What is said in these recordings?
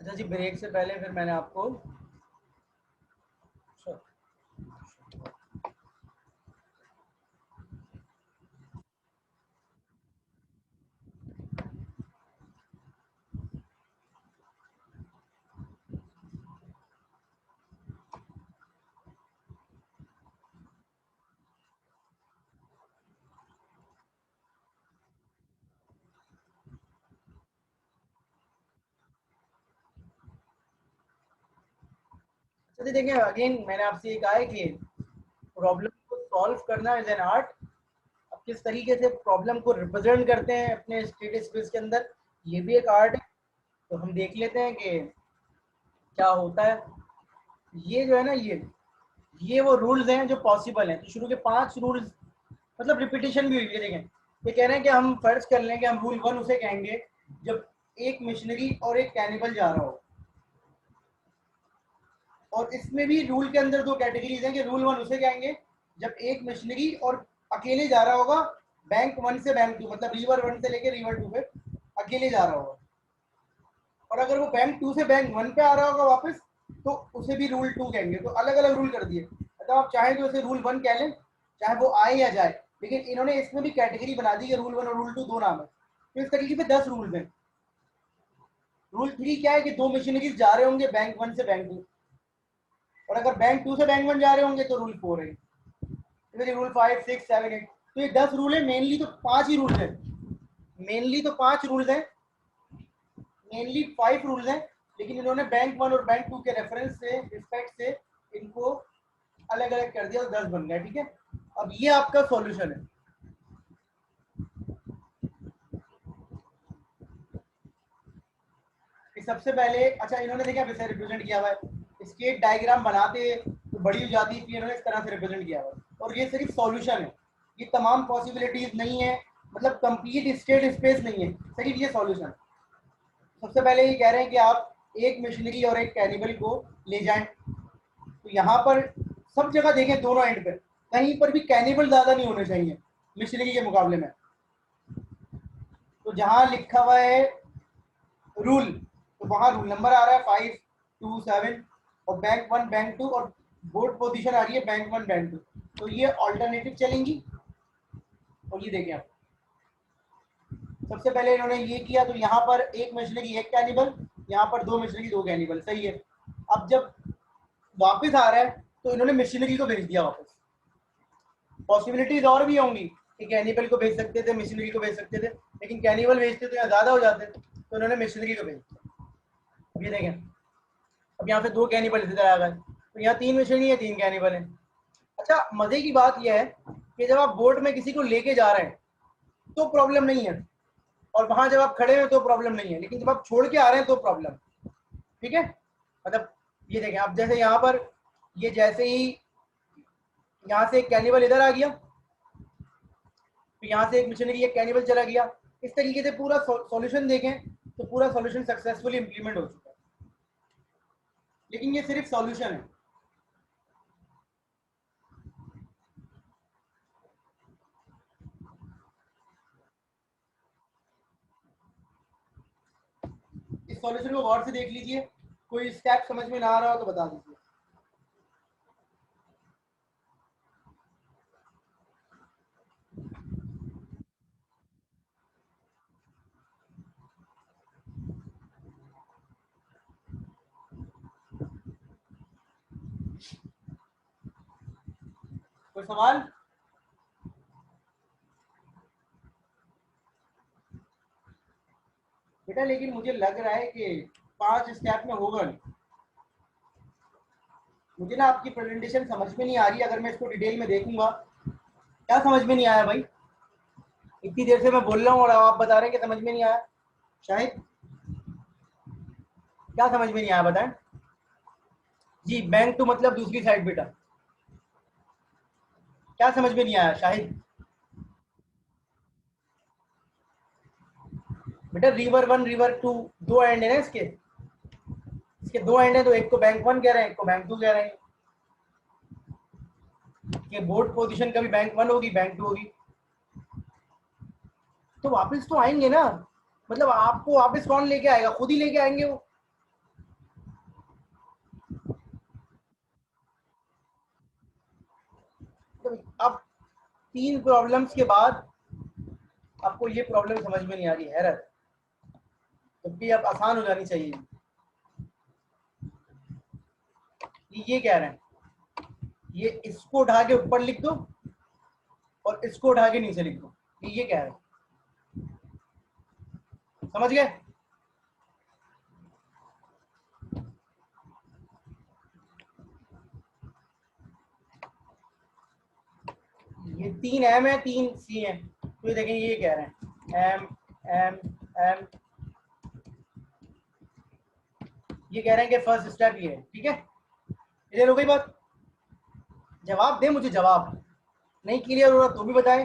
अच्छा जी, ब्रेक से पहले फिर मैंने आपको अच्छा देखिए, अगेन मैंने आपसे ये कहा है कि प्रॉब्लम को सॉल्व करना इज एन आर्ट। अब किस तरीके से प्रॉब्लम को रिप्रेजेंट करते हैं अपने स्टेट स्पेस के अंदर, ये भी एक आर्ट है। तो हम देख लेते हैं कि क्या होता है। ये जो है ना, ये वो रूल्स हैं जो पॉसिबल हैं। तो शुरू के 5 रूल्स, मतलब रिपीटेशन भी हुई है। देखें, ये कह रहे हैं कि हम फर्ज कर लें कि हम रूल 1 उसे कहेंगे जब एक मिशनरी और एक कैनिबल जा रहा हो। और इसमें भी रूल के अंदर 2 कैटेगरीज हैं कि रूल 1 उसे कहेंगे जब एक मिशनरी और अकेले जा रहा होगा बैंक 1 से बैंक 2, मतलब रिवर 1 से लेकर रिवर 2 पे अकेले जा रहा होगा। और अगर वो बैंक 2 से बैंक 1 पे आ रहा होगा वापस, तो उसे भी रूल 2 कहेंगे। तो अलग अलग रूल कर दिए। मतलब आप चाहें तो उसे रूल 1 कह लें, चाहे वो आए या जाए, लेकिन इन्होंने इसमें भी कैटेगरी बना दी है, रूल 1 और रूल 2 दो नाम है। तो इस तरीके से 10 रूल्स हैं। रूल 3 क्या है कि 2 मशीनरीज जा रहे होंगे बैंक 1 से बैंक 2, और अगर बैंक 2 से बैंक 1 जा रहे होंगे तो रूल 4 है। फिर रूल 5, 6, 7, 8। तो ये 10 रूल है। मेनली तो 5 ही रूल्स हैं। मेनली तो 5 रूल्स हैं, मेनली 5 रूल्स हैं। लेकिन इन्होंने बैंक 1 और बैंक 2 के रेफरेंस से, रिस्पेक्ट से इनको अलग अलग कर दिया, तो 10 बन गया। ठीक है, अब ये आपका सॉल्यूशन है। कि सबसे पहले, अच्छा इन्होंने देखा वैसे रिप्रेजेंट किया हुआ है, स्केट डायग्राम बनाते तो बड़ी हो जाती थी, इन्होंने इस तरह से रिप्रेजेंट किया हुआ है। और ये सिर्फ सॉल्यूशन है, ये तमाम पॉसिबिलिटीज नहीं है, मतलब कंप्लीट स्टेट स्पेस नहीं है, सिर्फ ये सॉल्यूशन। सबसे पहले ये कह रहे हैं कि आप एक मशीनरी और एक कैनिबल को ले जाएं। तो यहाँ पर सब जगह देखें, दोनों एंड पे कहीं पर भी कैनिबल ज्यादा नहीं होने चाहिए मशीनरी के मुकाबले में। तो जहां लिखा हुआ है रूल, तो वहां रूल नंबर आ रहा है 5, 2, 7, और बैंक 1 बैंक 2, और बोर्ड पोजीशन आ रही है बैंक 1 बैंक 2। तो ये ऑल्टरनेटिव चलेंगी। और ये देखें आप, सबसे पहले इन्होंने ये किया, तो यहाँ पर एक मशीनरी एक कैनिबल, यहाँ पर 2 मशीनरी 2 कैनिबल, सही है। अब जब वापस आ रहा है तो इन्होंने मशीनरी को भेज दिया वापस। पॉसिबिलिटीज और भी होंगी कि कैनिबल को भेज सकते थे, मशीनरी को भेज सकते थे, लेकिन कैनिबल भेजते तो यहाँ ज्यादा हो जाते, तो इन्होंने मशीनरी को भेज दिया। ये देखें, अब यहाँ पे 2 कैनिबल इधर आ गए, तो यहाँ 3 मशीनरी है, 3 कैनिबल है। अच्छा, मजे की बात यह है कि जब आप बोट में किसी को लेके जा रहे हैं तो प्रॉब्लम नहीं है, और वहां जब आप खड़े हैं तो प्रॉब्लम नहीं है, लेकिन जब आप छोड़ के आ रहे हैं तो प्रॉब्लम। ठीक है, मतलब ये देखें आप, जैसे यहाँ पर ये जैसे ही यहाँ से एक कैनिबल इधर आ गया, तो यहाँ से एक मिशनरी एक कैनिबल चला गया। इस तरीके से पूरा सॉल्यूशन देखें तो पूरा सॉल्यूशन सक्सेसफुली इंप्लीमेंट हो चुका है। लेकिन ये सिर्फ सॉल्यूशन है। इस सॉल्यूशन को गौर से देख लीजिए, कोई स्टेप समझ में ना आ रहा हो तो बता दीजिए। कोई सवाल? बेटा लेकिन मुझे लग रहा है कि 5 स्टेप में होगा नहीं। मुझे ना आपकी प्रेजेंटेशन समझ में नहीं आ रही, अगर मैं इसको डिटेल में देखूंगा। क्या समझ में नहीं आया भाई? इतनी देर से मैं बोल रहा हूँ और आप बता रहे हैं कि समझ में नहीं आया। शायद क्या समझ में नहीं आया, बताएं जी। बैंक तो मतलब दूसरी साइड बेटा, क्या समझ में नहीं आया शाहिद? बेटा रिवर 1 रिवर 2 दो एंड है ना इसके, इसके 2 एंड है, तो एक को बैंक 1 कह रहे हैं, एक को बैंक 2 कह रहे हैं। कि बोर्ड पोजीशन कभी बैंक 1 होगी, बैंक 2 होगी। तो वापस तो आएंगे ना, मतलब आपको वापस कौन लेके आएगा? खुद ही लेके आएंगे वो। तो अब 3 प्रॉब्लम्स के बाद आपको ये प्रॉब्लम समझ में नहीं आ रही, हैरत, क्योंकि अब आसान हो जानी चाहिए। ये कह रहे हैं ये इसको उठा के ऊपर लिख दो और इसको उठा के नीचे लिख दो, ये कह रहे हैं, समझ गए? ये 3 एम है 3 सी है, तो ये देखें ये कह रहे हैं एम एम एम, ये कह रहे हैं कि फर्स्ट स्टेप ये है, ठीक है? क्लियर हो गई बात? जवाब दे मुझे, जवाब नहीं क्लियर हो रहा तो भी बताए।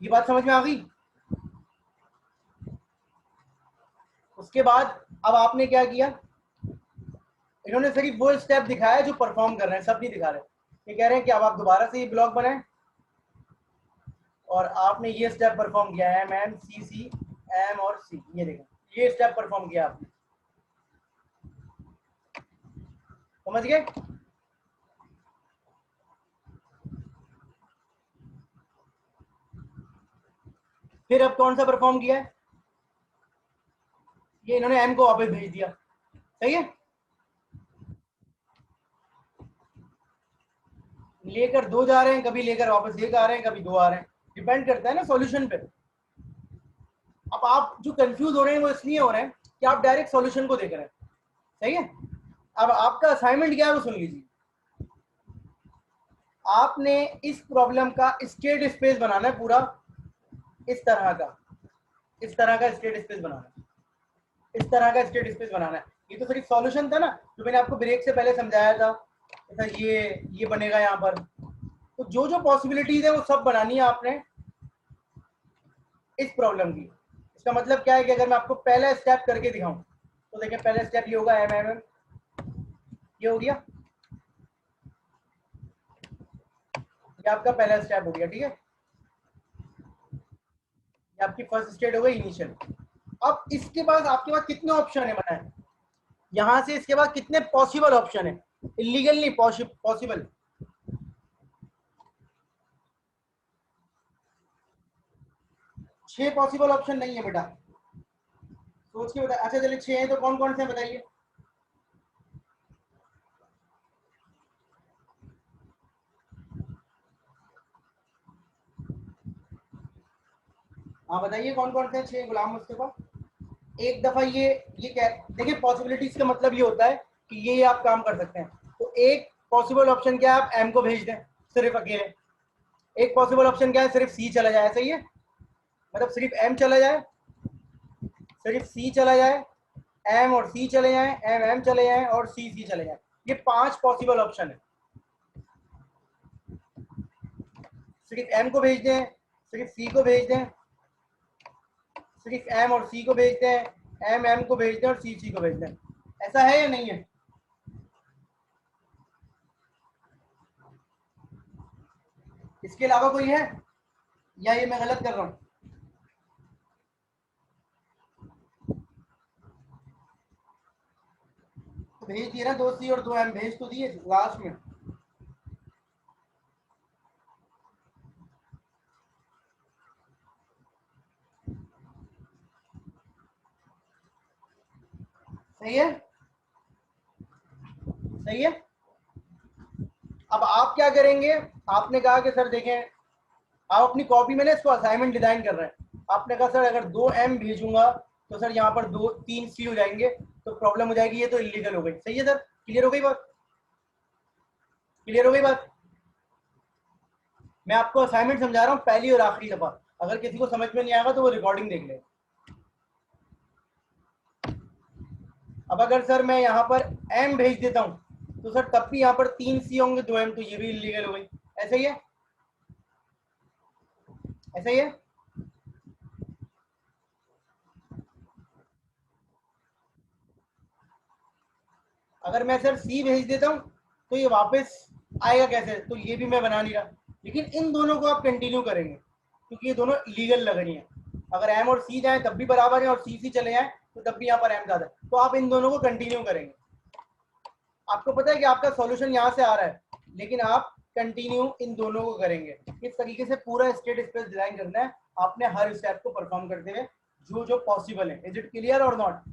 ये बात समझ में आ गई? उसके बाद अब आपने क्या किया, इन्होंने सिर्फ वो स्टेप दिखाया जो परफॉर्म कर रहे हैं, सब नहीं दिखा रहे। ये कह रहे हैं कि अब आप दोबारा से ये ब्लॉक बनाएं और आपने ये स्टेप परफॉर्म किया, M M C C M और सी, ये देखें ये स्टेप परफॉर्म किया आपने, समझ गए? फिर अब कौन सा परफॉर्म किया है, ये इन्होंने एम को वापस भेज दिया, सही है? लेकर 2 जा रहे हैं, कभी लेकर वापस 1 आ रहे हैं, कभी 2 आ रहे हैं, डिपेंड करता है ना सॉल्यूशन पे। अब आप जो कंफ्यूज हो रहे हैं वो इसलिए हो रहे हैं कि आप डायरेक्ट सॉल्यूशन को देख रहे हैं, सही है? अब आपका असाइनमेंट क्या है वो सुन लीजिए। आपने इस प्रॉब्लम का स्टेट स्पेस बनाना है पूरा, इस तरह का स्टेट स्पेस बनाना है, इस तरह का स्टेट स्पेस बनाना है। ये तो सिर्फ सॉल्यूशन था ना जो मैंने आपको ब्रेक से पहले समझाया था, तो ये बनेगा यहाँ पर। तो जो जो पॉसिबिलिटीज है वो सब बनानी है आपने इस प्रॉब्लम की। इसका मतलब क्या है कि अगर मैं आपको पहला स्टेप करके दिखाऊं तो देखिए पहला स्टेप ये होगा एम एम एम, ये हो गया, ये आपका पहला स्टेप हो गया, ठीक है? ये आपकी फर्स्ट स्टेट हो गई इनिशियल। अब इसके बाद आपके पास कितने ऑप्शन है बताएं, यहां से इसके बाद कितने पॉसिबल ऑप्शन है, इलीगल नहीं पॉसिबल। छह पॉसिबल ऑप्शन नहीं है बेटा, सोच के बता। अच्छा चलिए 6 हैं तो कौन कौन से बताइए? हाँ बताइए कौन कौन से हैं 6 गुलाम मुस्तफा। एक दफा ये क्या देखिए, पॉसिबिलिटीज का मतलब ये होता है कि ये आप काम कर सकते हैं। तो एक पॉसिबल ऑप्शन क्या है, आप एम को भेज दें सिर्फ अकेले। एक पॉसिबल ऑप्शन क्या है, सिर्फ सी चला जाए, सही है? मतलब सिर्फ एम चला जाए, सिर्फ सी चला जाए, एम और सी चले जाएं, एम एम चले जाएं और सी सी चले जाएं। ये 5 पॉसिबल ऑप्शन है। सिर्फ एम को भेज दें, सिर्फ सी को भेज दें, सिर्फ एम और सी को भेजते हैं, एम एम को भेजते हैं और सी सी को भेजते हैं। ऐसा है या नहीं है? इसके अलावा कोई है या ये मैं गलत कर रहा हूं? तो भेज दिए ना 2 सी और 2 एम, भेज तो दिए लास्ट में। सही है, सही है। अब आप क्या करेंगे, आपने कहा कि सर देखें, आप अपनी कॉपी में ना इसको असाइनमेंट डिजाइन कर रहे हैं। आपने कहा सर अगर 2 एम भेजूंगा तो सर यहाँ पर 3 सी हो जाएंगे, तो प्रॉब्लम हो जाएगी, ये तो इलीगल हो गई। सही है सर, क्लियर हो गई बात? क्लियर हो गई बात? मैं आपको असाइनमेंट समझा रहा हूँ पहली और आखिरी दफा, अगर किसी को समझ में नहीं आएगा तो वो रिकॉर्डिंग देख ले। अब अगर सर मैं यहाँ पर एम भेज देता हूँ तो सर तब भी यहाँ पर 3 सी होंगे 2 एम, तो ये भी इलीगल हो गई। ऐसा ही है, ऐसा ही है। अगर मैं सर सी भेज देता हूँ तो ये वापस आएगा कैसे, तो ये भी मैं बना नहीं रहा। लेकिन इन दोनों को आप कंटिन्यू करेंगे क्योंकि ये दोनों लीगल लग रही हैं। अगर एम और सी जाए तब भी बराबर है और सी सी चले जाए तो तब भी यहाँ पर एम ज्यादा है, तो आप इन दोनों को कंटिन्यू करेंगे। आपको पता है कि आपका सॉल्यूशन यहाँ से आ रहा है, लेकिन आप कंटिन्यू इन दोनों को करेंगे। इस तरीके से पूरा स्टेट स्पेस डिजाइन करना है आपने हर स्टेप को परफॉर्म करते हुए जो जो पॉसिबल है। इज इट क्लियर और नॉट?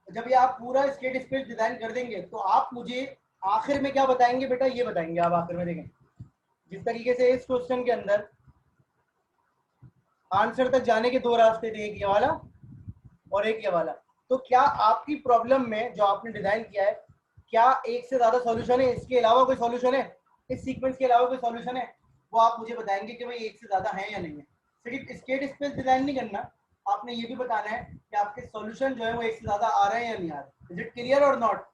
जब ये आप पूरा स्टेट स्पेस डिजाइन कर देंगे तो आप मुझे आखिर में क्या बताएंगे बेटा, ये बताएंगे आप आखिर में। देखें जिस तरीके से इस क्वेश्चन के अंदर आंसर तक जाने के दो रास्ते थे, एक ये वाला और एक ये वाला, तो क्या आपकी प्रॉब्लम में जो आपने डिजाइन किया है क्या एक से ज्यादा सॉल्यूशन है, इसके अलावा कोई सॉल्यूशन है, इस सीक्वेंस के अलावा कोई सॉल्यूशन है? वो आप मुझे बताएंगे कि भाई एक से ज्यादा है या नहीं है। सिर्फ स्टेट स्पेस डिजाइन नहीं करना, आपने ये भी बताना है कि आपके सॉल्यूशन जो है वो एक से ज्यादा आ रहे हैं या नहीं आ रहे। इज इट क्लियर और नॉट?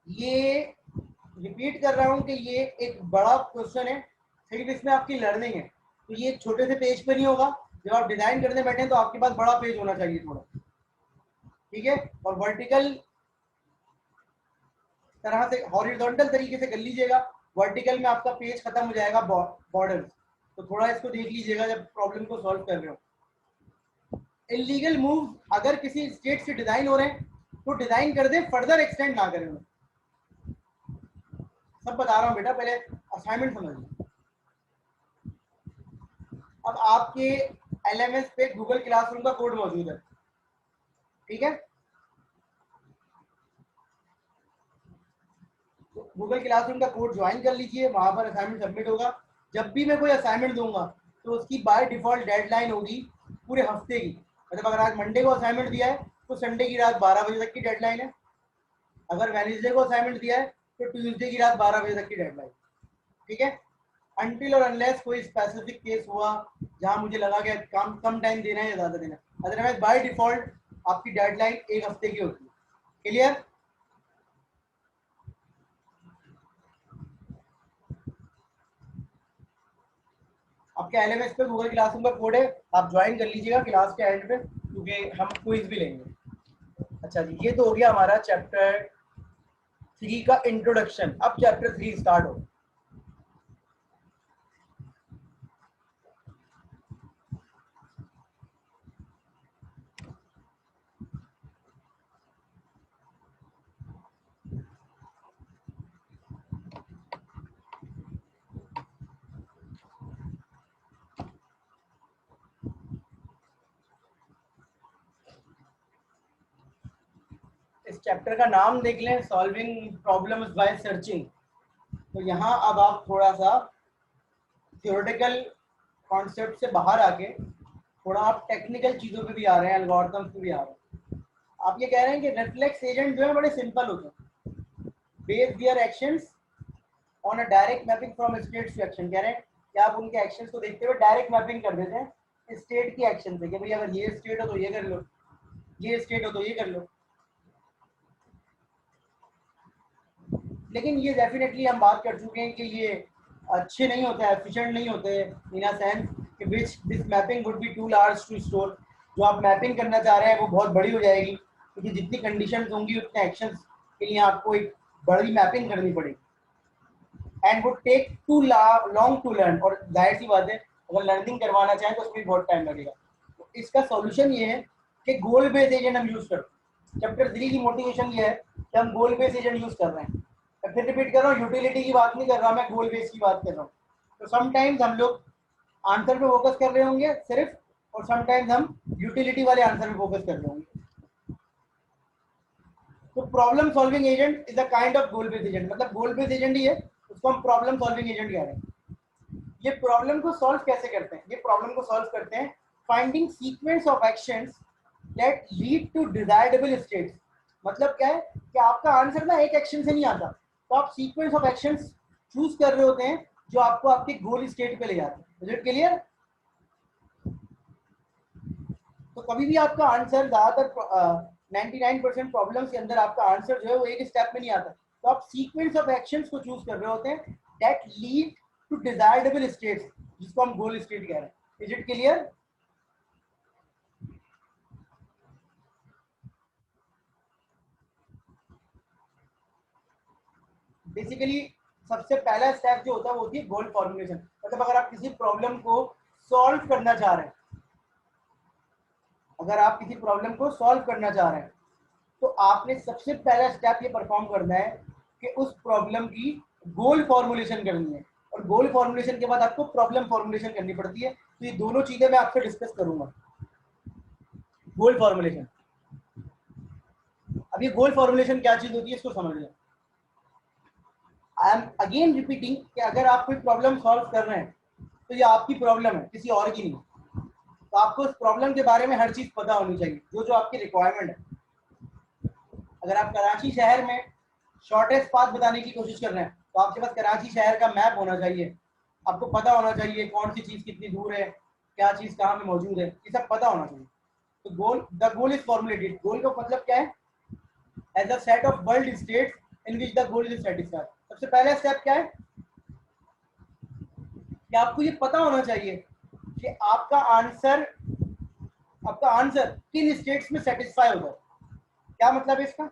ये रिपीट कर रहा हूं कि ये एक बड़ा क्वेश्चन है, सिर्फ इसमें आपकी लर्निंग है। तो ये छोटे से पेज पे नहीं होगा, जब आप डिजाइन करने बैठे तो आपके पास बड़ा पेज होना चाहिए थोड़ा, ठीक है? और वर्टिकल तरह से हॉरिजॉन्टल तरीके से कर लीजिएगा, वर्टिकल में आपका पेज खत्म हो जाएगा बॉर्डर। तो थोड़ा इसको देख लीजिएगा जब प्रॉब्लम को सॉल्व कर रहे हो। इलीगल मूव अगर किसी स्टेट से डिजाइन हो रहे हैं तो डिजाइन कर दे, फर्दर एक्सटेंड ना करें। सब बता रहा हूँ बेटा, पहले असाइनमेंट समझ लो। अब आपके एलएमएस पे गूगल क्लासरूम का कोड मौजूद है, ठीक है? तो गूगल क्लासरूम का कोड ज्वाइन कर लीजिए, वहां पर असाइनमेंट सबमिट होगा। जब भी मैं कोई असाइनमेंट दूंगा तो उसकी बाय डिफॉल्ट डेडलाइन होगी पूरे हफ्ते की। मतलब अगर आज मंडे को असाइनमेंट दिया है तो संडे की रात 12 बजे तक की डेडलाइन है। अगर वेडनेसडे को असाइनमेंट दिया है तो ट्यूसडे की रात 12 बजे तक की डेडलाइन, ठीक है? अनटिल और अनलेस कोई स्पेसिफिक केस हुआ जहां मुझे लगा कि काम कम टाइम देना है या ज्यादा देना है, अदरवाइज बाय डिफॉल्ट आपकी डेडलाइन एक हफ्ते की होती है। क्लियर? आपके एलएमएस पे गूगल क्लासरूम का कोड है, आप ज्वाइन कर लीजिएगा क्लास के एंड पे, क्योंकि हम क्विज भी लेंगे। अच्छा जी, ये तो हो गया हमारा चैप्टर 3 का इंट्रोडक्शन। अब चैप्टर 3 स्टार्ट हो। इस चैप्टर का नाम देख लें, सॉल्विंग प्रॉब्लम्स बाय सर्चिंग। तो यहाँ अब आप थोड़ा सा थियोरेटिकल कॉन्सेप्ट से बाहर आके थोड़ा आप टेक्निकल चीज़ों पे भी आ रहे हैं, एल्गोरिथम्स पे भी आ रहे हैं। आप ये कह रहे हैं कि रिफ्लेक्स एजेंट जो है बड़े सिंपल होते हैं, base their actions on a direct mapping from state to action. कह रहे हैं कि आप उनके एक्शंस को देखते हुए डायरेक्ट मैपिंग कर देते हैं स्टेट की एक्शन से, कि भाई अगर ये स्टेट हो तो ये कर लो, ये स्टेट हो तो ये कर लो। लेकिन ये डेफिनेटली हम बात कर चुके हैं कि ये अच्छे नहीं होते, एफिशिएंट नहीं होते, इन अ सेंस कि which this mapping would be too large to store. जो आप मैपिंग करना चाह रहे हैं वो बहुत बड़ी हो जाएगी, क्योंकि जितनी कंडीशंस होंगी उतने एक्शंस के लिए आपको एक बड़ी मैपिंग करनी पड़ेगी, and would take too long to learn. और जाहिर सी बात है अगर लर्निंग करवाना चाहें तो उसमें बहुत टाइम लगेगा। तो इसका सॉल्यूशन ये है कि गोल बेस्ड एजेंट हम यूज करते हैं। चैप्टर 3 की मोटिवेशन ये है कि हम गोल बेस्ड एजेंट यूज कर रहे हैं। मैं फिर रिपीट कर रहा हूँ, यूटिलिटी की बात नहीं कर रहा, मैं गोल बेस की बात कर रहा हूँ। तो समटाइम्स हम लोग आंसर पे फोकस कर रहे होंगे सिर्फ, और समटाइम्स हम यूटिलिटी वाले आंसर पे फोकस कर रहे होंगे। तो problem solving agent is a kind of goal based agent, मतलब गोल बेस्ड एजेंट ही है, उसको हम प्रॉब्लम सॉल्विंग एजेंट कह रहे हैं। ये प्रॉब्लम को सॉल्व कैसे करते हैं? ये प्रॉब्लम को सॉल्व करते हैं finding sequence of actions that lead to desirable states. मतलब क्या है कि आपका आंसर ना एक एक्शन से नहीं आता, तो आप सीक्वेंस ऑफ एक्शंस चूज कर रहे होते हैं जो आपको आपके गोल स्टेट पे ले जाते हैं। Is it clear? तो कभी भी आपका आंसर ज्यादातर 99% प्रॉब्लम्स के अंदर आपका आंसर जो है वो एक स्टेप में नहीं आता, तो आप सीक्वेंस ऑफ एक्शंस को चूज कर रहे होते हैं that lead to desirable states, जिसको हम गोल स्टेट कह रहे हैं। Is it clear? बेसिकली सबसे पहला स्टेप जो होता है वो होती है गोल फॉर्मुलेशन। मतलब अगर आप किसी प्रॉब्लम को सॉल्व करना चाह रहे हैं, अगर आप किसी प्रॉब्लम को सॉल्व करना चाह रहे हैं तो आपने सबसे पहला स्टेप ये परफॉर्म करना है कि उस प्रॉब्लम की गोल फॉर्मुलेशन करनी है, और गोल फॉर्मुलेशन के बाद आपको प्रॉब्लम फॉर्मुलेशन करनी पड़ती है। तो ये दोनों चीजें मैं आपसे डिस्कस करूंगा। गोल फॉर्मुलेशन, अब ये गोल फॉर्मुलेशन क्या चीज होती है इसको समझ लें। आई एम अगेन रिपीटिंग कि अगर आप कोई प्रॉब्लम सॉल्व कर रहे हैं तो ये आपकी प्रॉब्लम है, किसी और की नहीं। तो आपको उस प्रॉब्लम के बारे में हर चीज पता होनी चाहिए, जो जो आपकी रिक्वायरमेंट है। अगर आप कराची शहर में शॉर्टेस्ट पाथ बताने की कोशिश कर रहे हैं तो आपके पास कराची शहर का मैप होना चाहिए। आपको पता होना चाहिए कौन सी चीज कितनी दूर है, क्या चीज कहाँ पे मौजूद है, ये सब पता होना चाहिए। तो the goal is formulated. Goal का मतलब क्या है? As a set of world states in which the goal is satisfied. सबसे पहला स्टेप क्या है कि आपको ये पता होना चाहिए कि आपका आंसर किन स्टेट्स में सेटिस्फाई होगा। क्या मतलब है इसका?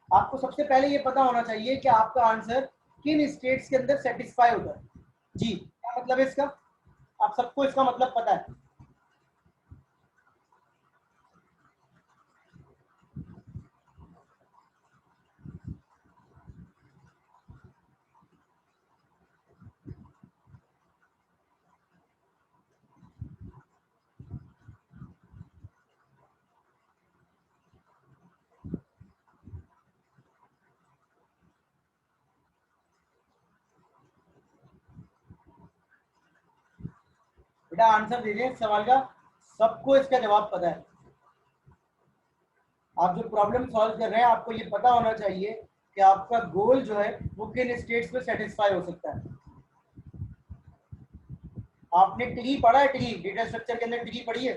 आपको सबसे पहले ये पता होना चाहिए कि आपका आंसर किन स्टेट्स के अंदर सेटिस्फाई होता है। जी, क्या मतलब है इसका? आप सबको इसका मतलब पता है? बेटा आंसर दे दें सवाल का, सबको इसका जवाब पता है। आप जो प्रॉब्लम सॉल्व कर रहे हैं आपको ये पता होना चाहिए कि आपका गोल जो है वो किन स्टेट्स में सेटिस्फाई हो सकता है। आपने ट्री पढ़ा है? ट्री, डेटा स्ट्रक्चर के अंदर ट्री पढ़ी है?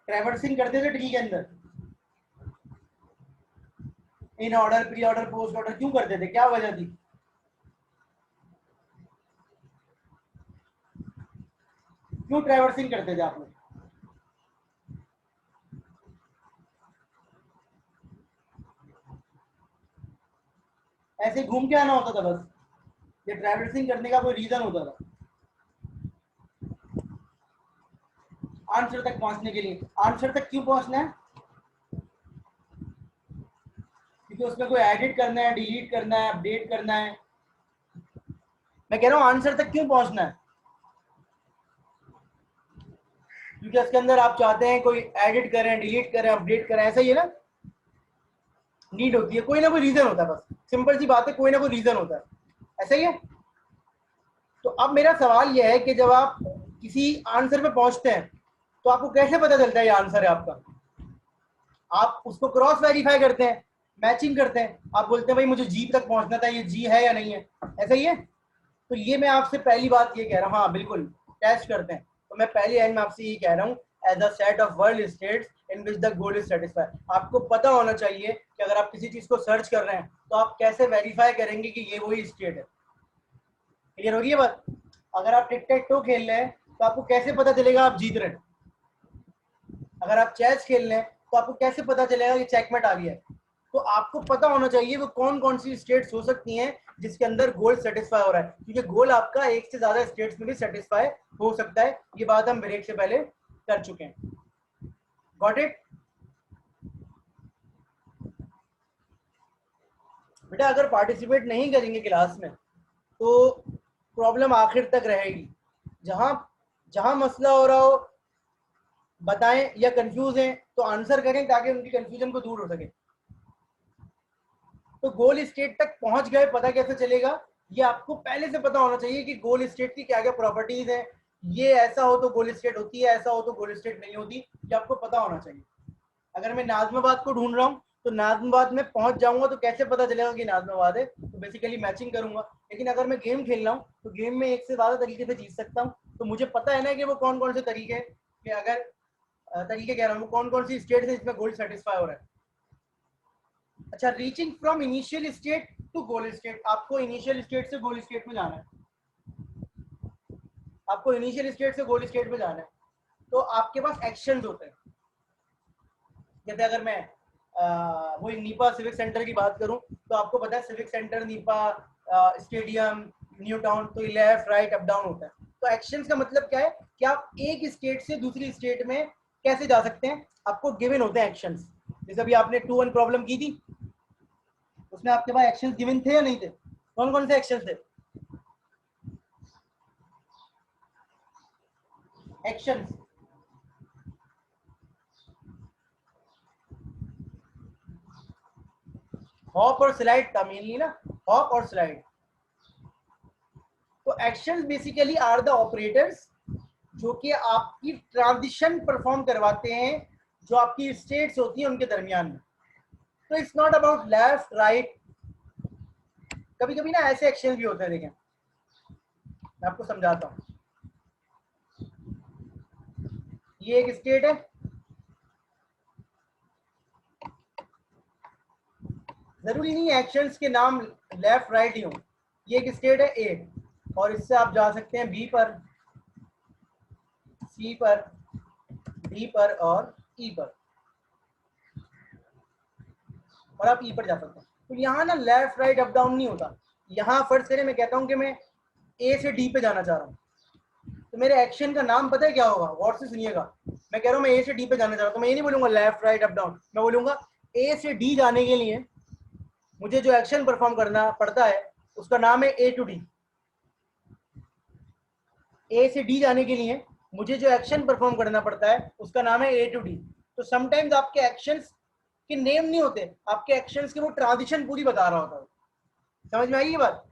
ट्रैवर्सिंग करते थे ट्री के अंदर, in order, pre order, post order, क्यों करते थे? क्या वजह थी? क्यों ट्रैवर्सिंग करते थे आप लोग? ऐसे घूम के आना होता था बस? ये ट्रैवर्सिंग करने का कोई रीजन होता था? आंसर तक पहुंचने के लिए। आंसर तक क्यों पहुंचना है? क्योंकि उसमें कोई एडिट करना है, डिलीट करना है, अपडेट करना है। मैं कह रहा हूँ आंसर तक क्यों पहुंचना है? क्योंकि इसके अंदर आप चाहते हैं कोई एडिट करें, डिलीट करें, अपडेट करें, ऐसा ही है ना? नीड होती है, कोई ना कोई रीजन होता है। बस सिंपल सी बात है, कोई ना कोई रीजन होता है, ऐसा ही है। तो अब मेरा सवाल यह है कि जब आप किसी आंसर पे पहुंचते हैं तो आपको कैसे पता चलता है ये आंसर है आपका? आप उसको क्रॉस वेरीफाई करते हैं, मैचिंग करते हैं, आप बोलते हैं भाई मुझे जी तक पहुंचना था, ये जी है या नहीं है, ऐसा ही है। तो ये मैं आपसे पहली बात ये कह रहा हूँ, हाँ बिल्कुल टेस्ट करते हैं। तो मैं पहले एंड में आपसे ये कह रहा हूँ, as a set of world states in which the goal is satisfied. आपको पता होना चाहिए कि अगर आप किसी चीज को सर्च कर रहे हैं तो आप कैसे वेरीफाई करेंगे कि ये वही स्टेट है। क्लियर होगी ये बात? अगर आप टिक टैक टो खेल रहे हैं तो आपको कैसे पता चलेगा आप जीत रहे हैं? अगर आप चेस खेल रहे हैं तो आपको कैसे पता चलेगा कि चेकमेट आ गया है? तो आपको पता होना चाहिए वो कौन कौन सी स्टेट्स हो सकती हैं जिसके अंदर गोल सेटिस्फाई हो रहा है, क्योंकि गोल आपका एक से ज्यादा स्टेट्स में भी सेटिस्फाई हो सकता है। ये बात हम ब्रेक से पहले कर चुके हैं। Got it? बेटा अगर पार्टिसिपेट नहीं करेंगे क्लास में तो प्रॉब्लम आखिर तक रहेगी। जहां जहां मसला हो रहा हो बताएं, या कंफ्यूज हैं तो आंसर करें ताकि उनकी कंफ्यूजन को दूर हो सके। तो गोल स्टेट तक पहुंच गए, पता कैसे चलेगा? ये आपको पहले से पता होना चाहिए कि गोल स्टेट की क्या क्या प्रॉपर्टीज है। ये ऐसा हो तो गोल स्टेट होती है, ऐसा हो तो गोल स्टेट नहीं होती, ये आपको पता होना चाहिए। अगर मैं नाज़िमाबाद को ढूंढ रहा हूँ तो नाज़िमाबाद में पहुंच जाऊंगा तो कैसे पता चलेगा कि नाज़िमाबाद है? तो बेसिकली मैचिंग करूंगा। लेकिन अगर मैं गेम खेल रहा हूँ तो गेम में एक से ज्यादा तरीके से जीत सकता हूँ। तो मुझे पता है ना कि वो कौन कौन से तरीके हैं, कि अगर तरीके कह रहा हूँ, कौन कौन सी स्टेट है जिसमें गोल सेटिस्फाई हो रहा है। अच्छा, reaching from initial state to goal state. आपको इनिशियल स्टेट से गोल स्टेट में जाना है। आपको इनिशियल स्टेट से गोल स्टेट में जाना है तो आपके पास एक्शंस होते हैं। जैसे अगर मैं वही नीपा सिविक सेंटर की बात करूं तो आपको पता है civic centre, Nipah stadium, new town, तो लेफ्ट राइट अप डाउन होता है। तो एक्शंस का मतलब क्या है कि आप एक स्टेट से दूसरी स्टेट में कैसे जा सकते हैं, आपको गिवन होते हैं एक्शंस। जैसे अभी आपने 2-1 प्रॉब्लम की थी, उसमें आपके पास एक्शंस गिवन थे या नहीं थे? कौन कौन से एक्शंस थे? एक्शंस हॉप और स्लाइड था मेनली ना, हॉप और स्लाइड। तो actions basically are the operators जो कि आपकी ट्रांजिशन परफॉर्म करवाते हैं जो आपकी स्टेट्स होती हैं उनके दरमियान में। तो it's not about left right, कभी कभी ना ऐसे एक्शन भी होते हैं। देखें मैं आपको समझाता हूँ, ये एक स्टेट है, जरूरी नहीं एक्शंस के नाम लेफ्ट राइट ही हो। ये एक स्टेट है ए, और इससे आप जा सकते हैं बी पर, सी पर, डी पर और ई पर, और आप ई पर जा सकते हैं। तो यहाँ ना लेफ्ट राइट अप डाउन नहीं होता। यहाँ फर्ज करें मैं कहता हूँ कि मैं ए से डी पे जाना चाह रहा हूँ, तो मेरे एक्शन का नाम पता है क्या होगा? गौर से सुनिएगा, मैं कह रहा हूँ मैं ए से डी पे जाना चाह रहा हूँ, तो मैं ये नहीं बोलूंगा लेफ्ट राइट अप डाउन, मैं बोलूंगा ए से डी जाने के लिए मुझे जो एक्शन परफॉर्म करना पड़ता है उसका नाम है ए टू डी। ए से डी जाने के लिए मुझे जो एक्शन परफॉर्म करना पड़ता है उसका नाम है ए टू डी। तो समटाइम्स आपके एक्शंस के नेम नहीं होते, आपके एक्शंस के वो ट्रांजिशन पूरी बता रहा होता है। समझ में आई ये बात?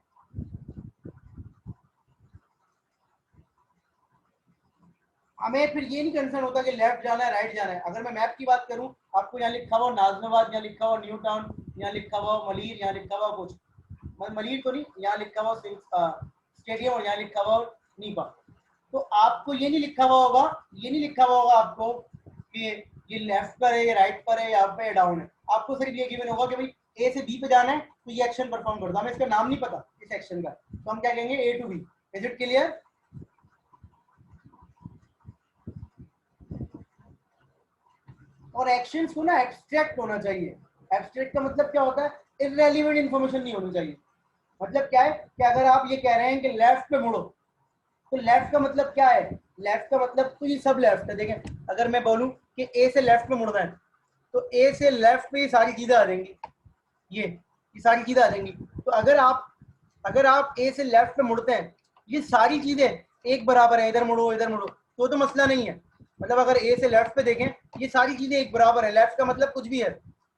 हमें फिर ये नहीं कंसर्न होता कि लेफ्ट जाना है राइट जाना है। अगर मैं मैप की बात करूं, आपको यहाँ लिखा हुआ नाजनाबाद, यहाँ लिखा हुआ न्यू टाउन, यहाँ लिखा हुआ मलिर, यहाँ लिखा हुआ कुछ मलिर तो नहीं, यहाँ लिखा हुआ स्टेडियम, और यहाँ लिखा हुआ नीपा। तो आपको ये नहीं लिखा हुआ होगा, ये नहीं लिखा हुआ होगा आपको कि ये लेफ्ट पर है, ये राइट पर है, यहाँ पे डाउन है। आपको सिर्फ ये गिवन होगा कि भाई ए से बी पे जाना है तो ये एक्शन परफॉर्म कर दो। हमें इसका नाम नहीं पता इस एक्शन का, तो हम क्या कहेंगे A to B. Is it clear? और एक्शंस को ना एब्स्ट्रैक्ट होना चाहिए। एब्स्ट्रैक्ट का मतलब क्या होता है? इररेलेवेंट इंफॉर्मेशन नहीं होनी चाहिए। मतलब क्या है कि अगर आप ये कह रहे हैं कि लेफ्ट पे मुड़ो, तो लेफ्ट का मतलब क्या है? लेफ्ट का मतलब तो ये सब लेफ्ट है। देखें अगर मैं बोलूं कि ए से लेफ्ट पे मुड़ना है, तो ए से लेफ्ट पे ये सारी चीजें आ जाएंगी, ये सारी चीजें आ जाएंगी। तो अगर आप ए से लेफ्ट पे मुड़ते हैं, ये सारी चीजें एक बराबर है, इधर मुड़ो इधर मुड़ो, तो मसला नहीं है। मतलब अगर ए से लेफ्ट पे देखें, ये सारी चीजें एक बराबर है, लेफ्ट का मतलब कुछ भी है,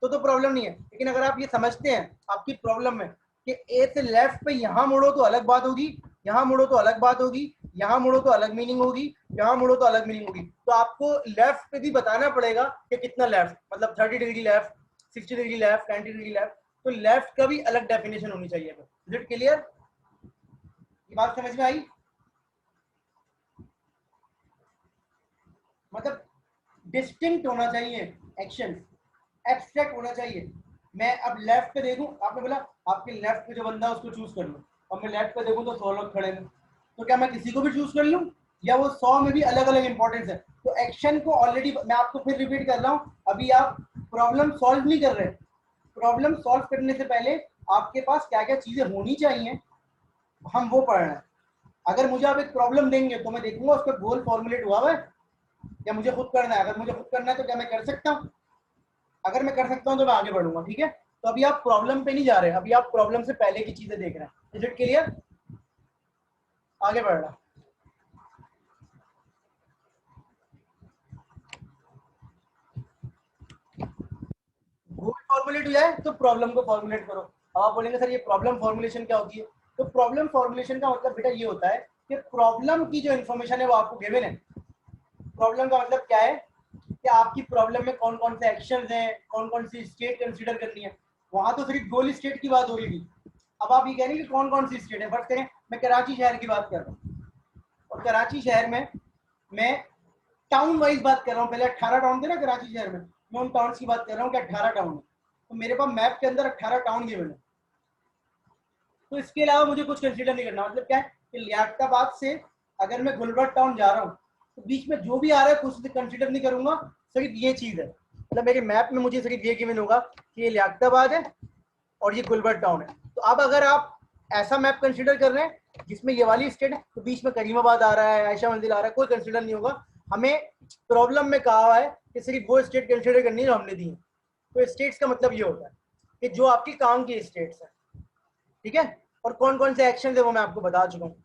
तो प्रॉब्लम नहीं है। लेकिन अगर आप ये समझते हैं आपकी प्रॉब्लम में कि ए से लेफ्ट पे यहाँ मुड़ो तो अलग बात होगी, यहाँ मुड़ो तो अलग बात होगी, यहाँ मुड़ो तो अलग मीनिंग होगी, यहाँ मुड़ो तो अलग मीनिंग होगी, तो आपको लेफ्ट पे भी बताना पड़ेगा कि कितना लेफ्ट, मतलब 30 degree left, 60 degree left, 90 degree left. तो लेफ्ट का भी अलग डेफिनेशन होनी चाहिए। Is it clear? ये बात समझ में आई? मतलब डिस्टिंक्ट होना चाहिए एक्शन, एब्स्ट्रैक्ट होना चाहिए। मैं अब लेफ्ट पे देखूं, आपने बोला आपके लेफ्ट पे जो बंदा है उसको चूज कर लो, अब मैं लेफ्ट पे देखूं तो 100 लोग खड़े हैं, तो क्या मैं किसी को भी चूज कर लूं, या वो 100 में भी अलग अलग इंपॉर्टेंस है? तो एक्शन को ऑलरेडी मैं आपको फिर रिपीट कर रहा हूं, अभी आप प्रॉब्लम सॉल्व नहीं कर रहे। प्रॉब्लम सॉल्व करने से पहले आपके पास क्या क्या चीजें होनी चाहिए हम वो पढ़ रहे हैं। अगर मुझे आप एक प्रॉब्लम देंगे तो मैं देखूंगा उस पर गोल फॉर्मुलेट हुआ है या मुझे खुद करना है। अगर मुझे खुद करना है तो क्या मैं कर सकता हूँ? अगर मैं कर सकता हूँ तो मैं आगे बढ़ूंगा। ठीक है, तो अभी आप प्रॉब्लम पे नहीं जा रहे, अभी आप प्रॉब्लम से पहले की चीजें देख रहे हैं। Is it clear? आगे बढ़ रहा। गोल फॉर्मुलेट हो जाए तो प्रॉब्लम को फॉर्मुलेट करो। अब आप बोलेंगे सर ये प्रॉब्लम फॉर्मुलेशन क्या होती है? तो प्रॉब्लम फॉर्मुलेशन का मतलब बेटा ये होता है कि प्रॉब्लम की जो इन्फॉर्मेशन है वो आपको गिवन है। प्रॉब्लम का मतलब क्या है कि आपकी प्रॉब्लम में कौन कौन से एक्शंस हैं, कौन कौन सी स्टेट कंसीडर करनी है। वहां तो सिर्फ गोल स्टेट की बात हो रही थी, अब आप ये कह रहे हैं कि कौन कौन सी स्टेट है। फर्स्ट करें मैं कराची शहर की बात कर रहा हूँ, और कराची शहर में मैं टाउन वाइज बात कर रहा हूँ। पहले 18 टाउन थे ना कराची शहर में, मैं उन टाउन की बात कर रहा हूँ कि 18 टाउन है। तो मेरे पास मैप के अंदर 18 टाउन गिवन है, तो इसके अलावा मुझे कुछ कंसीडर नहीं करना। मतलब क्या है कि लियाकताबाद से अगर मैं गुलबर्ग टाउन जा रहा हूँ तो बीच में जो भी आ रहा है कुछ कंसीडर नहीं करूंगा, सिर्फ ये चीज है। मतलब मेरे मैप में मुझे सिर्फ ये गिवन होगा कि ये लियाकताबाद है और ये गुलबर्ग टाउन है। तो अब अगर आप ऐसा मैप कंसीडर कर रहे हैं जिसमें ये वाली स्टेट है तो बीच में करीमाबाद आ रहा है, आयशा मंजिल आ रहा है, कोई कंसीडर नहीं होगा। हमें प्रॉब्लम में कहा हुआ है कि सिर्फ वो स्टेट कंसीडर करनी है जो हमने दी है। तो स्टेट्स का मतलब ये होता है कि जो आपकी काम की स्टेट्स है, ठीक है। और कौन कौन से एक्शन है वो मैं आपको बता चुका हूँ।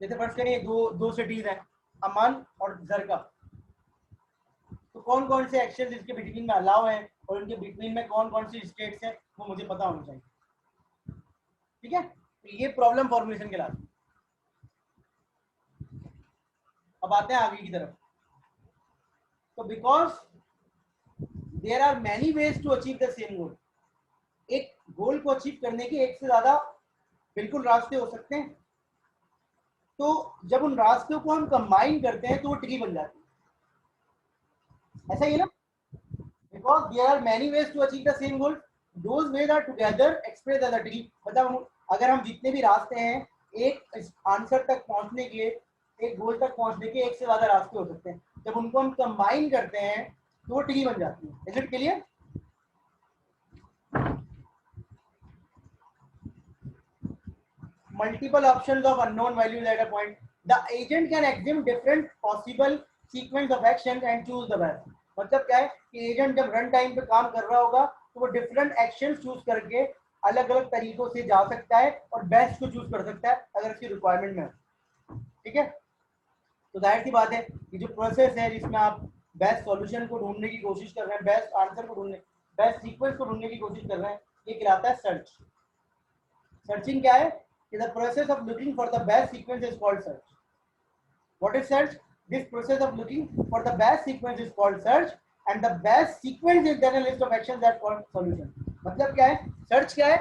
जैसे फर्स्ट करें दो सिटीज हैं, अमान और जरका। तो कौन कौन से एक्शन इसके बिटवीन में अलाउ है और उनके बिटवीन में कौन कौन सी स्टेट्स हैं वो मुझे पता होना चाहिए, ठीक है। तो ये प्रॉब्लम फॉर्मुलेशन के लाते। अब आते हैं आगे की तरफ। तो because there are many ways to achieve the same goal, एक गोल को अचीव करने के एक से ज्यादा बिल्कुल रास्ते हो सकते हैं। तो जब उन रास्तों को हम कंबाइन करते हैं तो वो ट्री बन जाती है, ऐसा ही है ना। Because there are many ways to achieve the same goal, those ways are together express as a tree. मतलब अगर हम जितने भी रास्ते हैं एक आंसर तक पहुंचने के, एक गोल तक पहुंचने के एक से ज्यादा रास्ते हो सकते हैं, जब उनको हम कंबाइन करते हैं तो वो ट्री बन जाती है। Is it clear? Multiple options of unknown values at a point. The agent can assume different possible sequence of actions and choose the best. मतलब क्या है कि एजेंट जब रन टाइम पे काम कर रहा होगा तो वो डिफरेंट एक्शंस चूज करके अलग अलग तरीकों से जा सकता है और बेस्ट को चूज कर सकता है अगर उसकी रिक्वायरमेंट में है, ठीक है। तो जाहिर सी बात है कि जो प्रोसेस है जिसमें आप बेस्ट सॉल्यूशन को ढूंढने की कोशिश कर रहे हैं, बेस्ट आंसर को ढूंढने, बेस्ट सीक्वेंस को ढूंढने की कोशिश कर रहे हैं, ये कहलाता है सर्च। सर्चिंग क्या है? The process of looking for the best sequence is called search. What is search? This process of looking for the best sequence is called search, and the best sequence is then a list of actions that called solution. मतलब क्या है? Search क्या है?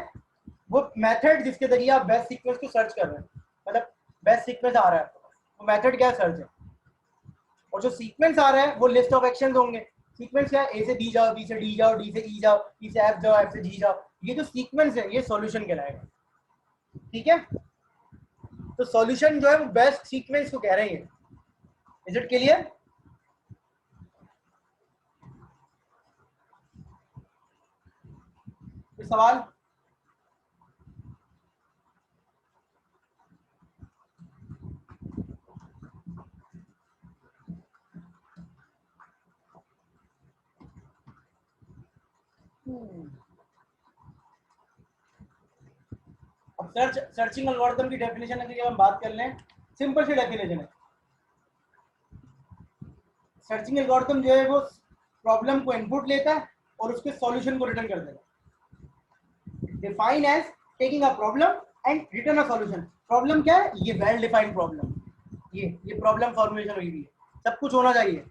वो method जिसके जरिए आप best sequence को सर्च कर रहे हैं, मतलब बेस्ट सीक्वेंस आ रहा है तो मेथड क्या है? सर्च है। और जो सीक्वेंस आ रहा है वो लिस्ट ऑफ एक्शंस होंगे। सीक्वेंस क्या है? ए से बी जाओ, बी से डी जाओ, डी से ई जाओ, ई से एफ जाओ, एफ से जी जाओ। ये जो सीक्वेंस है ये सॉल्यूशन कहलाएगा, ठीक है। तो सॉल्यूशन जो है वो बेस्ट सीक्वेंस को कह रहे हैं। Is it clear? सवाल? अब सर्चिंग एल्गोरिथम की डेफिनेशन की हम बात कर लें, सिंपल सी डेफिनेशन है। सर्चिंग एल्गोरिथम जो है वो प्रॉब्लम को इनपुट लेता है और उसके सॉल्यूशन को रिटर्न कर देगा। Define as taking a problem and return a solution. Problem क्या है? ये वेल डिफाइंड प्रॉब्लम, ये प्रॉब्लम फॉर्मुलेशन हुई है, सब कुछ होना चाहिए।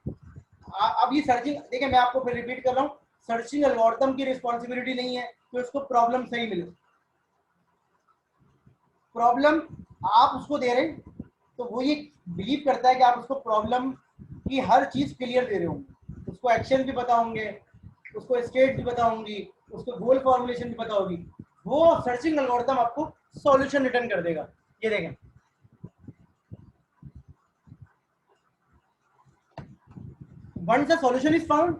अब ये सर्चिंग, देखिए मैं आपको फिर रिपीट कर रहा हूँ, सर्चिंग एल्गोरिथम की रिस्पॉन्सिबिलिटी नहीं है कि उसको प्रॉब्लम सही मिले। प्रॉब्लम आप उसको दे रहे हैं तो वो ये बिलीव करता है कि आप उसको प्रॉब्लम की हर चीज क्लियर दे रहे होंगे, उसको एक्शन भी पता होंगे, उसको स्टेट भी पता होंगी, उसको गोल फॉर्मुलेशन भी पता होगी। वो सर्चिंग एल्गोरिथम आपको सॉल्यूशन रिटर्न कर देगा। ये देखें, once the solution is found,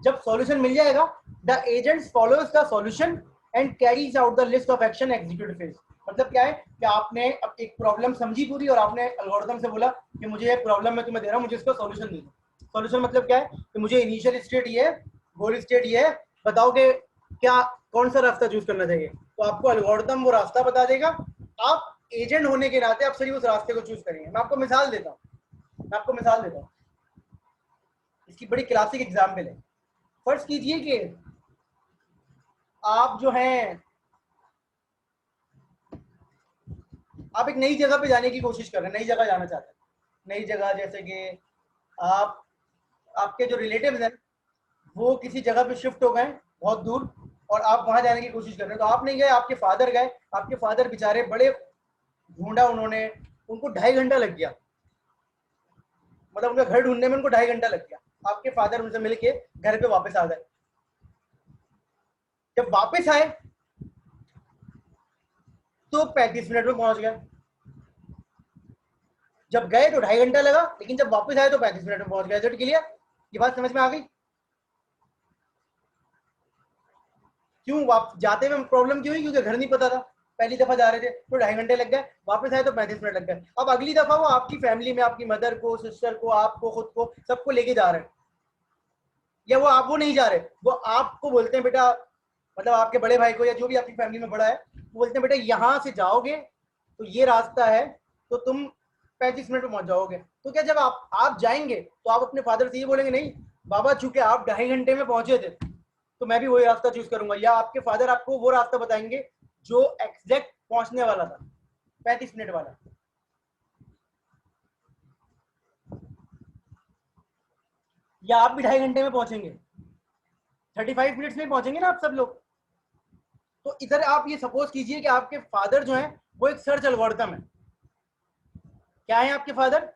जब सॉल्यूशन मिल जाएगा, the agent follows the solution and carries out the list of action execute phase. मतलब क्या है कि आपने अब एक प्रॉब्लम समझी पूरी और आपने एल्गोरिथम से बोला कि मुझे ये प्रॉब्लम मैं तुम्हें दे रहा हूँ, मुझे इसका सॉल्यूशन दे दो। सॉल्यूशन मतलब क्या है कि मुझे इनिशियल स्टेट ये है, गोल स्टेट ये है, बताओ कि क्या कौन सा रास्ता चूज करना चाहिए। तो आपको एल्गोरिथम वो रास्ता बता देगा, आप एजेंट होने के नाते आप सिर्फ उस रास्ते को चूज करेंगे। मैं आपको मिसाल देता हूँ, इसकी बड़ी क्लासिक एग्जाम्पल है। फर्ज कीजिए कि आप जो हैं, आप एक नई जगह पे जाने की कोशिश कर रहे हैं, नई जगह जाना चाहते हैं। नई जगह जैसे कि आप, आपके जो रिलेटिव्स हैं वो किसी जगह पे शिफ्ट हो गए बहुत दूर और आप वहां जाने की कोशिश कर रहे हैं। तो आप नहीं गए, आपके फादर गए। आपके फादर बेचारे बड़े ढूंढा उन्होंने, उनको 2.5 घंटा लग गया, मतलब उनका घर ढूंढने में उनको 2.5 घंटा लग गया। आपके फादर उनसे मिलके घर पे वापस आ गए। जब वापस आए तो 35 मिनट में पहुंच गए। जब गए तो 2.5 घंटा लगा, लेकिन जब वापस आए तो 35 मिनट में पहुंच गए। क्लियर? ये बात समझ में आ गई? क्यों वापस जाते में प्रॉब्लम क्यों हुई? क्योंकि घर नहीं पता था, पहली दफा जा रहे थे तो 2.5 घंटे लग गए, वापस आए तो 35 मिनट लग गए। अब अगली दफा वो आपकी फैमिली में आपकी मदर को, सिस्टर को, आपको, खुद को, सबको लेके जा रहे हैं, या वो आप वो नहीं जा रहे, वो आपको बोलते हैं बेटा, मतलब आपके बड़े भाई को या जो भी आपकी फैमिली में बड़ा है, वो बोलते हैं बेटा यहाँ से जाओगे तो ये रास्ता है, तो तुम 35 मिनट में पहुंच जाओगे। तो क्या जब आप जाएंगे तो आप अपने फादर से ये बोलेंगे नहीं बाबा चूंकि आप 2.5 घंटे में पहुंचे थे तो मैं भी वही रास्ता चूज करूंगा, या आपके फादर आपको वो रास्ता बताएंगे जो एग्जैक्ट पहुंचने वाला था 35 मिनट वाला। या आप भी 2.5 घंटे में पहुंचेंगे, 35 मिनट्स में पहुंचेंगे ना आप सब लोग। तो इधर आप ये सपोज कीजिए कि आपके फादर जो है वो एक सर्च एल्गोरिथम है। क्या है आपके फादर?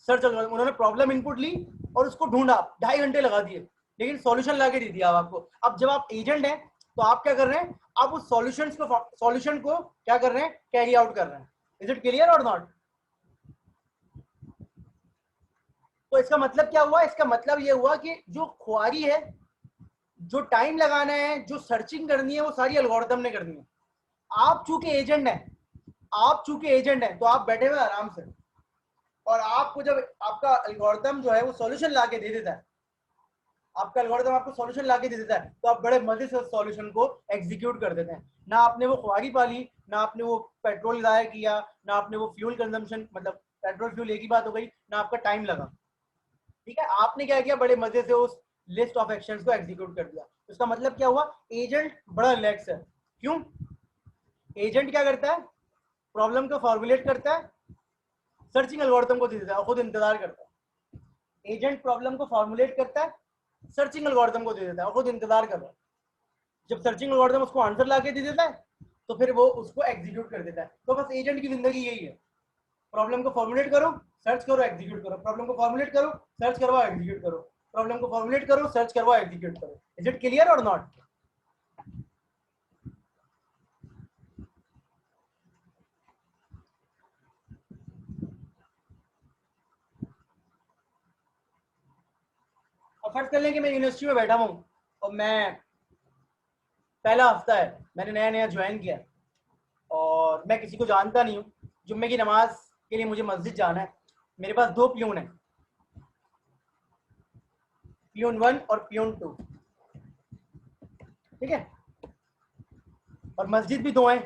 Search algorithm. उन्होंने प्रॉब्लम इनपुट ली और उसको ढूंढा, 2.5 घंटे लगा दिए, लेकिन सॉल्यूशन ला के दे दिया आपको। अब जब आप एजेंट हैं तो आप क्या कर रहे हैं? आप उस सॉल्यूशन को क्या कर रहे हैं? कैरी आउट कर रहे हैं। इज इट क्लियर और नॉट? तो इसका मतलब क्या हुआ? इसका मतलब ये हुआ कि जो ख्वारी है, जो टाइम लगाना है, जो सर्चिंग करनी है, वो सारी एल्गोरिथम ने करनी है। आप चूंकि एजेंट हैं तो आप बैठे हुए आराम से, और आपको जब आपका एल्गोरिथम जो है वो सॉल्यूशन ला के दे देता है, आपका एल्गोरिथम आपको सॉल्यूशन ला के दे देता है, तो आप बड़े मजे से उस सॉल्यूशन को एग्जीक्यूट कर देते हैं। ना आपने वो ख्वारी पाली, ना आपने वो पेट्रोल ज़ाया किया, ना आपने वो फ्यूल कंजम्पशन, मतलब पेट्रोल फ्यूल एक ही बात हो गई, ना आपका टाइम लगा। ठीक है, आपने क्या किया? बड़े मजे से उस लिस्ट ऑफ एक्शंस को एग्जीक्यूट कर दिया। उसका मतलब क्या हुआ? एजेंट बड़ा रिलैक्स है। क्यों? एजेंट क्या करता है? प्रॉब्लम को फॉर्मुलेट करता है, सर्चिंग एल्गोरिथम को दे देता है, खुद इंतजार करता है। एजेंट प्रॉब्लम को फॉर्मुलेट करता है, सर्चिंग एल्गोरिथम को दे देता है, खुद इंतजार कर रहा है। जब सर्चिंग एल्गोरिथम उसको आंसर ला के दे देता है तो फिर वो उसको एग्जीक्यूट कर देता है। तो बस एजेंट की जिंदगी यही है, प्रॉब्लम को फॉर्मुलेट करो, सर्च करो, एग्जीक्यूट करो, प्रॉब्लम को फॉर्मुलेट करो, सर्च करवाओ, एग्जीक्यूट करो, प्रॉब्लम को फॉर्मुलेट करो, सर्च करवाओ, एग्जीक्यूट करो। इज इट क्लियर और नॉट? अब फर्ज कर लें कि मैं यूनिवर्सिटी में बैठा हूँ और मैं, पहला हफ्ता है, मैंने नया नया ज्वाइन किया और मैं किसी को जानता नहीं हूँ। जुम्मे की नमाज के लिए मुझे मस्जिद जाना है। मेरे पास 2 प्यून है, प्यून 1 और प्यून 2। ठीक है, और मस्जिद भी 2 है,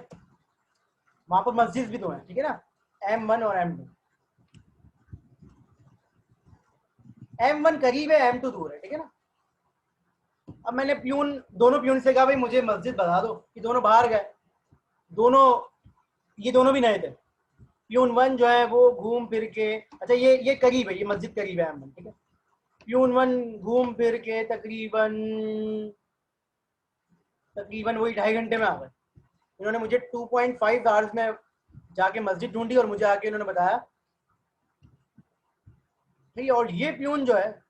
वहां पर मस्जिद भी 2 है। ठीक है ना, M1 और M2। M1 करीब है, M2 दूर है। ठीक है ना। अब मैंने दोनों प्यून से कहा भाई मुझे मस्जिद बता दो, कि दोनों बाहर गए। ये दोनों भी नए थे। प्यून 1 जो है वो घूम फिर के, अच्छा ये करीब है, ये मस्जिद करीब है M1। ठीक है, प्यून 1 घूम फिर के तकरीबन वही 2.5 घंटे में आ गए। इन्होंने मुझे 2.5 आवर्स में जाके मस्जिद ढूंढी और मुझे आके इन्होंने बताया। ठीक है, और ये प्यून जो है,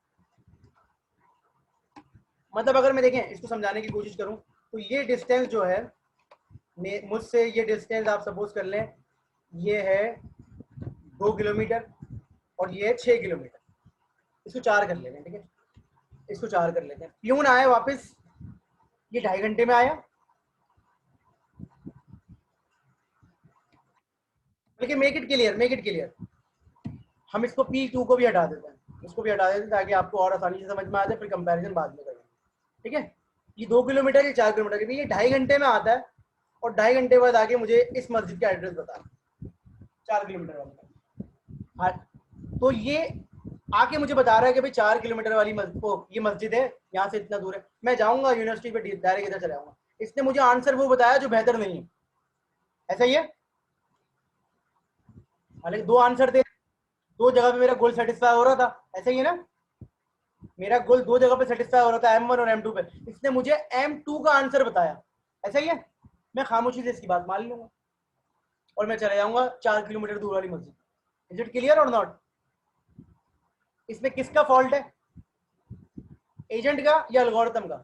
मतलब अगर मैं देखें इसको समझाने की कोशिश करूं तो ये डिस्टेंस जो है मुझसे, ये डिस्टेंस आप सपोज कर लें ये है 2 किलोमीटर और ये है 6 किलोमीटर। इसको 4 कर लेते हैं। ठीक है, इसको 4 कर लेते हैं। प्यून आया वापस, ये 2.5 घंटे में आया। लेकिन मेक इट क्लियर, हम इसको P2 को भी हटा देते हैं, इसको भी हटा देते हैं ताकि आपको और आसानी से समझ में आ जाए, फिर कंपैरिजन बाद में करेंगे। ठीक है, ये 2 किलोमीटर, ये 4 किलोमीटर, ये 2.5 घंटे में आता है और 2.5 घंटे बाद आके मुझे इस मस्जिद का एड्रेस बता, 4 किलोमीटर वाला। हाँ, तो ये आके मुझे बता रहा है कि भाई 4 किलोमीटर वाली ये मस्जिद है, यहाँ से इतना दूर है, मैं जाऊंगा यूनिवर्सिटी पे डायरेक्ट इधर चला जाऊंगा। इसने मुझे आंसर वो बताया जो बेहतर नहीं है। ऐसा ही है, हालांकि 2 आंसर थे, 2 जगह पे मेरा गोल सेटिस्फाई हो रहा था। ऐसा ही है ना, मेरा गोल 2 जगह पे सेटिस्फाई हो रहा था, M1 और M2 पे। इसने मुझे M2 का आंसर बताया। ऐसा ही है, मैं खामोशी से इसकी बात मान लूंगा और मैं चले जाऊंगा 4 किलोमीटर दूर वाली मस्जिद। इज इट क्लियर और नॉट? इसमें किसका फॉल्ट है, एजेंट का या एल्गोरिथम का?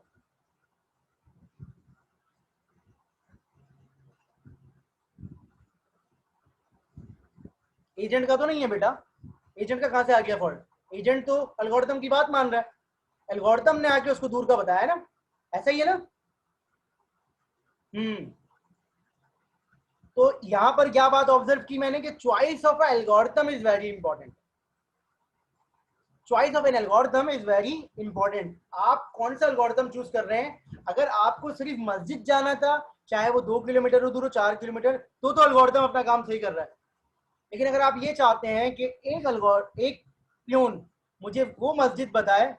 एजेंट का तो नहीं है बेटा, एजेंट का कहां से आ गया फॉल्ट? एजेंट तो एल्गोरिथम की बात मान रहा है, एल्गोरिथम ने आके उसको दूर का बताया ना। ऐसा ही है ना। तो यहां पर क्या बात ऑब्जर्व की मैंने कि choice of algorithm is very important. Choice of an algorithm is very important. आप कौन सा एल्गोरिथम चूज कर रहे हैं। अगर आपको सिर्फ मस्जिद जाना था, चाहे वो 2 किलोमीटर दूर हो 4 किलोमीटर, तो एल्गोरिथम अपना काम सही कर रहा है। लेकिन अगर आप ये चाहते हैं कि एक प्यून मुझे वो मस्जिद बताए,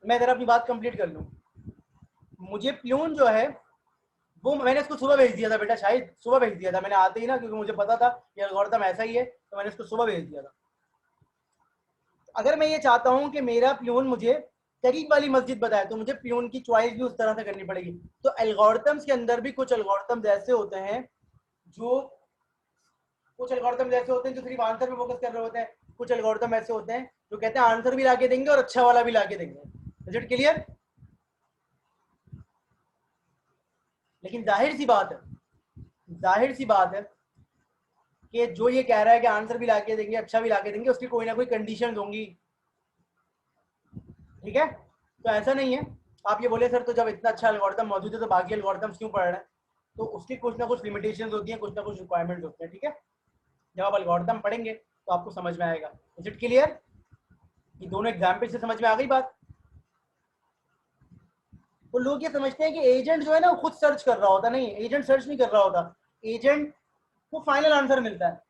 मैं जरा अपनी बात कंप्लीट कर लूं। मुझे प्यून जो है वो मैंने इसको सुबह भेज दिया था बेटा, शायद सुबह भेज दिया था मैंने आते ही ना, क्योंकि मुझे पता था कि एल्गोरिथम ऐसा ही है, तो मैंने इसको सुबह भेज दिया था। अगर मैं ये चाहता हूं कि मेरा प्यून मुझे करीब वाली मस्जिद बताए, तो मुझे प्यून की चॉइस भी उस तरह से करनी पड़ेगी। तो एल्गोरिथम्स के अंदर भी कुछ एल्गोरिथम्स ऐसे होते हैं जो सिर्फ आंसर पे फोकस कर रहे होते हैं। कुछ एल्गोरिथम ऐसे होते हैं जो कहते हैं आंसर भी लाके देंगे और अच्छा वाला भी लाके देंगे। Is it clear? लेकिन जाहिर सी बात है कि जो ये कह रहा है कि आंसर भी लाके देंगे अच्छा भी लाके देंगे, उसकी कोई ना कोई कंडीशन होंगी। ठीक है, तो ऐसा नहीं है आप ये बोले सर तो जब इतना अच्छा एल्गोरिथम मौजूद है तो बाकी एल्गोरिथम्स क्यों पढ़ रहे हैं, तो उसकी कुछ ना कुछ लिमिटेशंस होती हैं, कुछ ना कुछ रिक्वायरमेंट्स होते हैं। ठीक है, जब आप एल्गोरिथम पढ़ेंगे तो आपको समझ में आएगा। Is it clear? ये दोनों एग्जाम्पल से समझ में आ गई बात। तो लोग ये समझते हैं कि एजेंट जो है ना वो खुद सर्च कर रहा होता, नहीं, एजेंट सर्च नहीं कर रहा होता। एजेंट को फाइनल आंसर मिलता है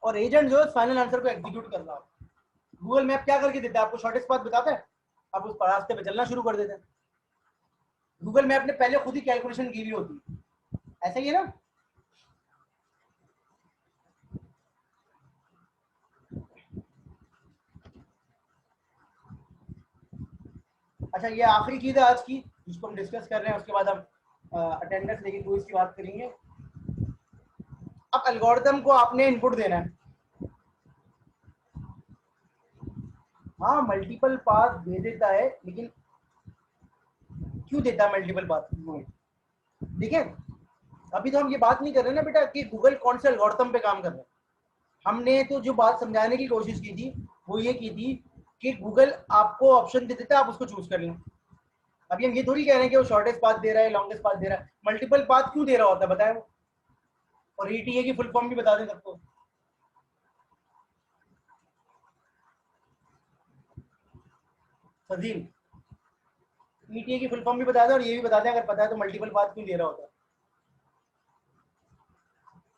और एजेंट जो है फाइनल आंसर को एग्जीक्यूट कर रहा होता है। गूगल मैप क्या करके देता है आपको? शॉर्टेस्ट पाथ बताता है, आप उस रास्ते पे चलना शुरू कर देते हैं। गूगल मैप ने पहले खुद ही कैलकुलेशन की हुई होती है, ऐसा ही है ना। अच्छा, ये आखिरी चीज है आज की जिसको हम डिस्कस कर रहे हैं, उसके बाद हम अटेंडेंस लेके क्विज की बात करेंगे। अब एल्गोरिथम को आपने इनपुट देना है। हाँ, मल्टीपल पाथ दे देता है, लेकिन क्यों देता है मल्टीपल पाथ? देखिए, अभी तो हम ये बात नहीं कर रहे ना बेटा कि गूगल कौन से एल्गोरिथम पे काम कर रहा है। हमने तो जो बात समझाने की कोशिश की थी वो ये की थी कि गूगल आपको ऑप्शन दे देता है, आप उसको चूज कर लें। अभी हम ये थोड़ी कह रहे हैं कि वो शॉर्टेस्ट पाथ दे रहा है, लॉन्गेस्ट पाथ दे रहा है। मल्टीपल पाथ क्यों दे रहा होता है बताए वो, और ईटीए की फुल फॉर्म भी बता दें सबको। फजील, ईटीए की फुल फॉर्म भी बता दें और ये भी बता दें अगर पता है तो मल्टीपल पाथ क्यों दे रहा होता है।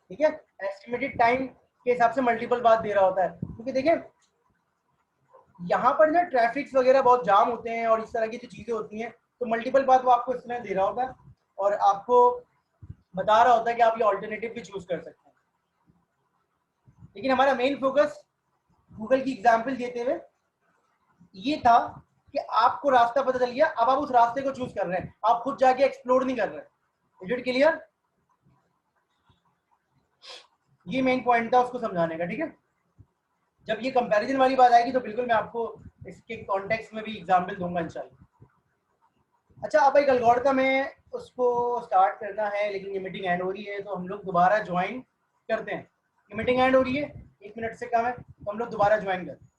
ठीक है, एस्टिमेटेड टाइम के हिसाब से मल्टीपल पाथ दे रहा होता है, क्योंकि देखिए यहाँ पर ना ट्रैफिक वगैरह बहुत जाम होते हैं और इस तरह की जो चीजें होती हैं, तो मल्टीपल पाथ वो आपको इसमें दे रहा होता है और आपको बता रहा होता है कि आप ये ऑल्टरनेटिव भी चूज कर सकते हैं। लेकिन हमारा मेन फोकस गूगल की एग्जाम्पल देते हुए ये था कि आपको रास्ता पता चल गया, अब आप उस रास्ते को चूज कर रहे हैं, आप खुद जाके एक्सप्लोर नहीं कर रहे हैं। Is it clear? ये मेन पॉइंट था उसको समझाने का। ठीक है, जब ये कंपैरिजन वाली बात आएगी तो बिल्कुल मैं आपको इसके कॉन्टेक्स्ट में भी एग्जाम्पल दूंगा इंशाल्लाह। अच्छा, अब एक एल्गोरिथम है, उसको स्टार्ट करना है, लेकिन ये मीटिंग एंड हो रही है तो हम लोग दोबारा ज्वाइन करते हैं। ये मीटिंग एंड हो रही है, 1 मिनट से कम है, तो हम लोग दोबारा ज्वाइन करते हैं।